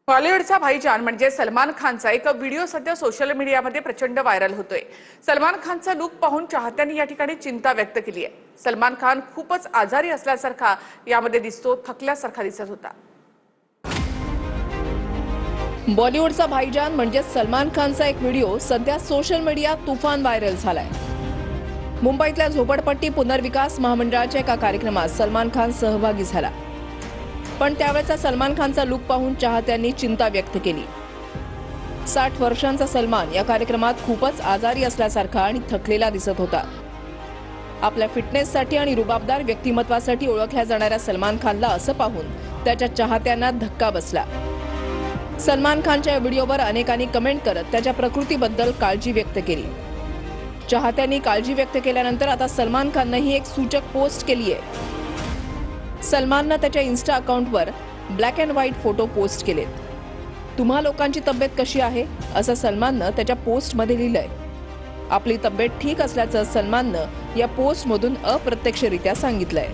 बॉलिवूडचा भाईजान म्हणजे सलमान खानचा एक व्हिडिओ सध्या सोशल मीडियामध्ये प्रचंड व्हायरल होतोय। सलमान खानचा लुक पाहून चाहत्यांनी या ठिकाणी चिंता व्यक्त केली आहे। सलमान खान खूपच आजारी असल्यासारखा यामध्ये दिसतो, थकल्यासारखा दिसत होता। बॉलिवूडचा भाईजान म्हणजे सलमान खानचा एक व्हिडिओ सध्या सोशल मीडियात तुफान व्हायरल झालाय। मुंबईतल्या झोपडपट्टी पुनर्विकास महामंडळाच्या एका कार्यक्रमात सलमान खान सहभागी झाला, पण त्यावेळचा सलमान खानचा लुक पाहून चाहत्यांनी चिंता व्यक्त केली। 60 वर्षांचा सलमान या कार्यक्रमात खूपच आजारी असल्यासारखा आणि थकलेला दिसत होता। आपल्या फिटनेससाठी आणि रुबाबदार व्यक्तिमत्वासाठी ओळखल्या जाणाऱ्या सलमान खानला असं पाहून त्याच्या चाहत्यांना धक्का बसला। सलमान खानच्या व्हिडिओवर अनेकांनी कमेंट करत त्याच्या प्रकृतीबद्दल काळजी व्यक्त केली। चाहत्यांनी काळजी व्यक्त केल्यानंतर आता सलमान खाननेही एक सूचक पोस्ट केली आहे। सलमानने त्याच्या इन्स्टा अकाउंटवर black and white photo post केलेत। तुम्हा लोकांची तब्येत कशी आहे असं सलमानने त्याच्या पोस्टमध्ये लिहिलंय। आपली तब्येत ठीक असल्याचं सलमानने या पोस्टमधून अप्रत्यक्षरित्या सांगितलंय।